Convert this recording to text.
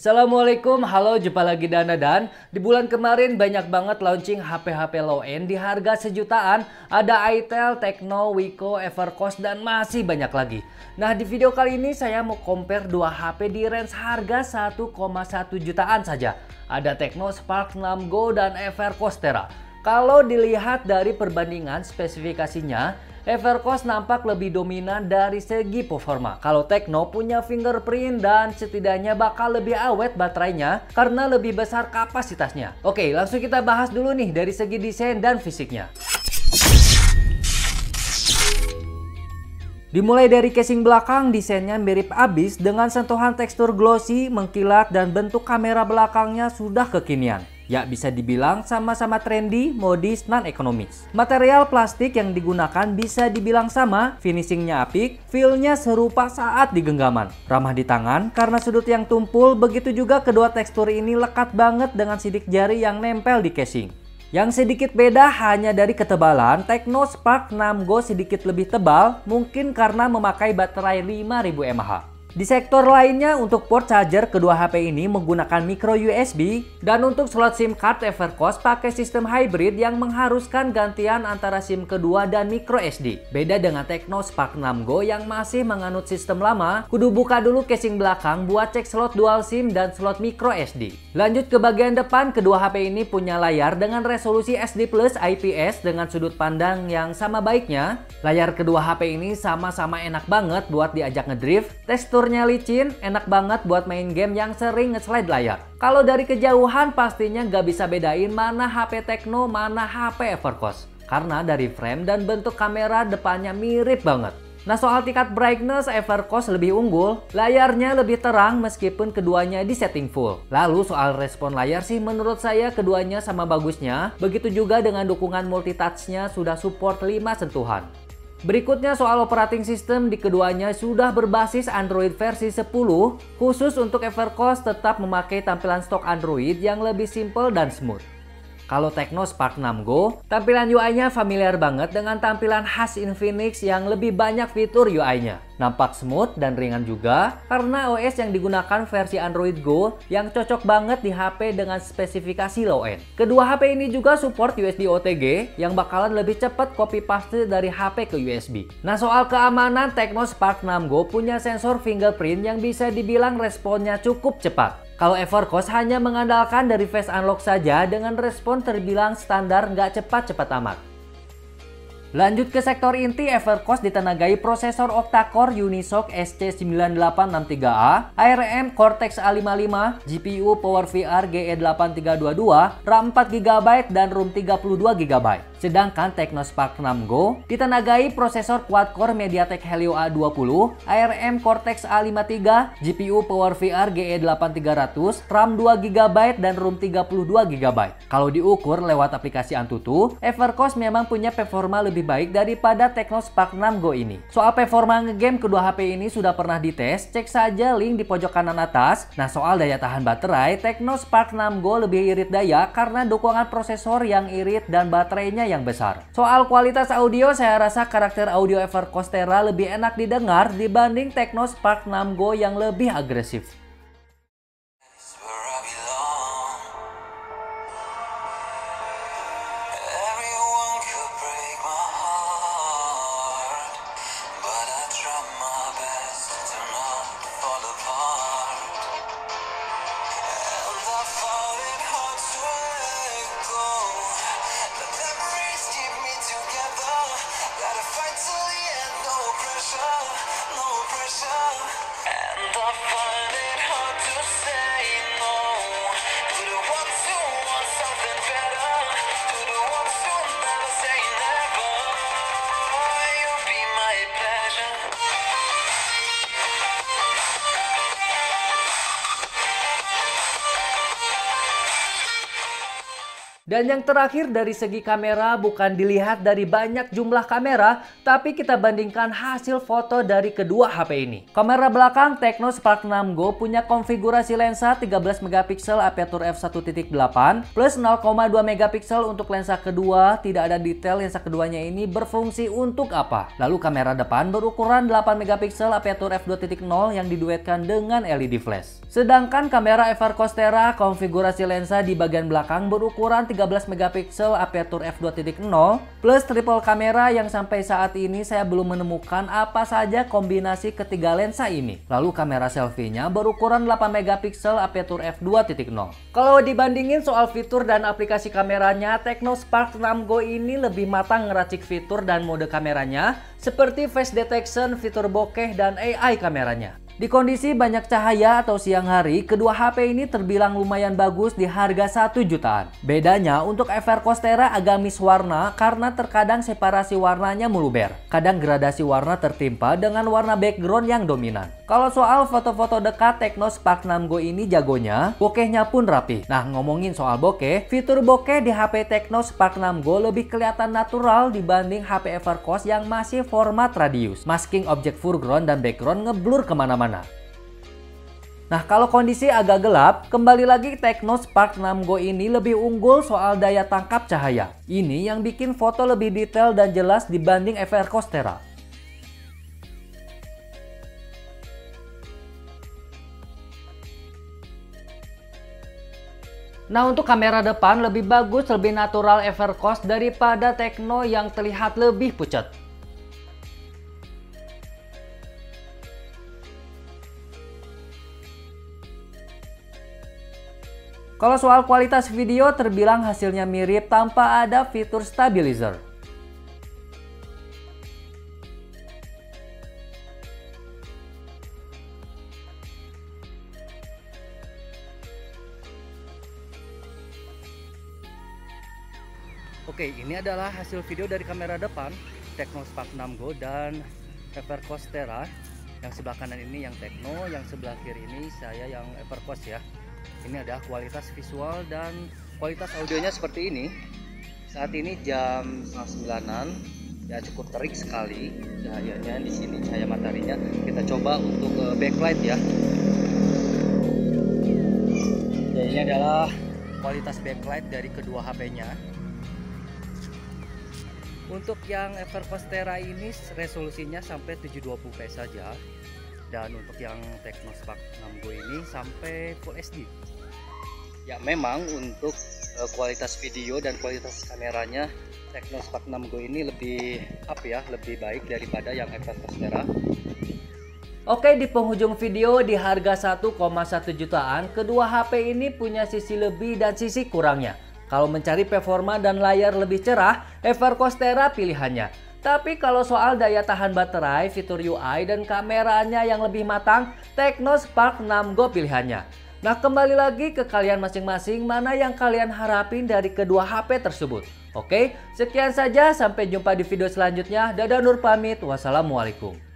Assalamualaikum, halo, jumpa lagi Dana. Dan di bulan kemarin banyak banget launching HP-HP low end di harga sejutaan. Ada Itel, Tecno, Wiko, Evercost, dan masih banyak lagi. Nah, di video kali ini saya mau compare dua HP di range harga 1,1 jutaan saja. Ada Tecno Spark 6 Go dan Evercost Tera. Kalau dilihat dari perbandingan spesifikasinya, Evercost nampak lebih dominan dari segi performa. Kalau Tecno punya fingerprint dan setidaknya bakal lebih awet baterainya karena lebih besar kapasitasnya. Oke, langsung kita bahas dulu nih dari segi desain dan fisiknya. Dimulai dari casing belakang, desainnya mirip abis dengan sentuhan tekstur glossy, mengkilat, dan bentuk kamera belakangnya sudah kekinian. Ya, bisa dibilang sama-sama trendy, modis, non-ekonomis. Material plastik yang digunakan bisa dibilang sama, finishingnya apik, feel-nya serupa saat di genggaman. Ramah di tangan karena sudut yang tumpul, begitu juga kedua tekstur ini lekat banget dengan sidik jari yang nempel di casing. Yang sedikit beda hanya dari ketebalan, Tecno Spark 6 Go sedikit lebih tebal, mungkin karena memakai baterai 5000 mAh. Di sektor lainnya, untuk port charger kedua HP ini menggunakan micro USB, dan untuk slot SIM card Evercost pakai sistem hybrid yang mengharuskan gantian antara SIM kedua dan micro SD. Beda dengan Tecno Spark 6 Go yang masih menganut sistem lama, kudu buka dulu casing belakang buat cek slot dual SIM dan slot micro SD. Lanjut ke bagian depan, kedua HP ini punya layar dengan resolusi SD Plus IPS dengan sudut pandang yang sama baiknya. Layar kedua HP ini sama-sama enak banget buat diajak ngedrift, teksturnya licin, enak banget buat main game yang sering nge-slide layar. Kalau dari kejauhan pastinya nggak bisa bedain mana HP Tecno, mana HP Evercost. Karena dari frame dan bentuk kamera depannya mirip banget. Nah, soal tingkat brightness, Evercost lebih unggul, layarnya lebih terang meskipun keduanya di setting full. Lalu soal respon layar sih menurut saya keduanya sama bagusnya, begitu juga dengan dukungan multitouch-nya sudah support 5 sentuhan. Berikutnya soal operating system, di keduanya sudah berbasis Android versi 10, khusus untuk Evercost tetap memakai tampilan stok Android yang lebih simple dan smooth. Kalau Tecno Spark 6 Go, tampilan UI-nya familiar banget dengan tampilan khas Infinix yang lebih banyak fitur UI-nya. Nampak smooth dan ringan juga karena OS yang digunakan versi Android Go yang cocok banget di HP dengan spesifikasi low end. Kedua HP ini juga support USB OTG yang bakalan lebih cepat copy paste dari HP ke USB. Nah, soal keamanan, Tecno Spark 6 Go punya sensor fingerprint yang bisa dibilang responnya cukup cepat. Kalau Evercost hanya mengandalkan dari face unlock saja dengan respon terbilang standar, nggak cepat-cepat amat. Lanjut ke sektor inti, Evercost ditenagai prosesor octa-core Unisoc SC9863A, ARM Cortex A55, GPU PowerVR GE8322, RAM 4GB dan ROM 32GB. Sedangkan Tecno Spark 6 Go ditenagai prosesor quad-core MediaTek Helio A20, ARM Cortex A53, GPU PowerVR GE8300, RAM 2GB dan ROM 32GB. Kalau diukur lewat aplikasi Antutu, Evercost memang punya performa lebih baik daripada Tecno Spark 6 Go ini. Soal performa ngegame kedua HP ini sudah pernah dites, cek saja link di pojok kanan atas. Nah, soal daya tahan baterai, Tecno Spark 6 Go lebih irit daya karena dukungan prosesor yang irit dan baterainya yang besar. Soal kualitas audio, saya rasa karakter audio Evercost Tera lebih enak didengar dibanding Tecno Spark 6 Go yang lebih agresif. And I find it Dan yang terakhir dari segi kamera bukan dilihat dari banyak jumlah kamera, tapi kita bandingkan hasil foto dari kedua HP ini. Kamera belakang Tecno Spark 6 Go punya konfigurasi lensa 13 megapiksel aperture f1.8 plus 0,2 megapiksel untuk lensa kedua. Tidak ada detail lensa keduanya ini berfungsi untuk apa. Lalu kamera depan berukuran 8 megapiksel aperture f2.0 yang diduetkan dengan LED flash. Sedangkan kamera Evercostera konfigurasi lensa di bagian belakang berukuran 13 megapiksel aperture f2.0 plus triple kamera yang sampai saat ini saya belum menemukan apa saja kombinasi ketiga lensa ini. Lalu kamera selfie-nya berukuran 8 megapiksel aperture f2.0. Kalau dibandingin soal fitur dan aplikasi kameranya, Tecno Spark 6 Go ini lebih matang ngeracik fitur dan mode kameranya seperti face detection, fitur bokeh, dan AI kameranya. Di kondisi banyak cahaya atau siang hari, kedua HP ini terbilang lumayan bagus di harga 1 jutaan. Bedanya untuk Evercostera agak miss warna karena terkadang separasi warnanya meluber. Kadang gradasi warna tertimpa dengan warna background yang dominan. Kalau soal foto-foto dekat, Tecno Spark 6 Go ini jagonya, bokehnya pun rapi. Nah, ngomongin soal bokeh, fitur bokeh di HP Tecno Spark 6 Go lebih kelihatan natural dibanding HP Evercost yang masih format radius. Masking objek foreground dan background ngeblur kemana-mana. Nah, kalau kondisi agak gelap, kembali lagi Tecno Spark 6 Go ini lebih unggul soal daya tangkap cahaya. Ini yang bikin foto lebih detail dan jelas dibanding Evercostera. Nah, untuk kamera depan lebih bagus, lebih natural Evercost daripada Tecno yang terlihat lebih pucat. Kalau soal kualitas video terbilang hasilnya mirip tanpa ada fitur stabilizer. Oke, ini adalah hasil video dari kamera depan Tecno Spark 6 Go dan Evercostera. Yang sebelah kanan ini yang Tecno, yang sebelah kiri ini saya yang Evercost ya. Ini ada kualitas visual dan kualitas audionya seperti ini. Saat ini jam 9-an, ya cukup terik sekali cahayanya di sini, cahaya mataharinya. Kita coba untuk backlight ya. Jadi ini adalah kualitas backlight dari kedua HP-nya. Untuk yang Evercostera ini resolusinya sampai 720p saja. Dan untuk yang Tecno Spark 6 Go ini sampai Full HD. Ya memang untuk kualitas video dan kualitas kameranya Tecno Spark 6 Go ini lebih lebih baik daripada yang Evercostera. Oke, di penghujung video di harga 1,1 jutaan, kedua HP ini punya sisi lebih dan sisi kurangnya. Kalau mencari performa dan layar lebih cerah, Evercostera pilihannya. Tapi kalau soal daya tahan baterai, fitur UI, dan kameranya yang lebih matang, Tecno Spark 6 Go pilihannya. Nah, kembali lagi ke kalian masing-masing, mana yang kalian harapin dari kedua HP tersebut. Oke, sekian saja, sampai jumpa di video selanjutnya. Dadah Nur pamit, wassalamualaikum.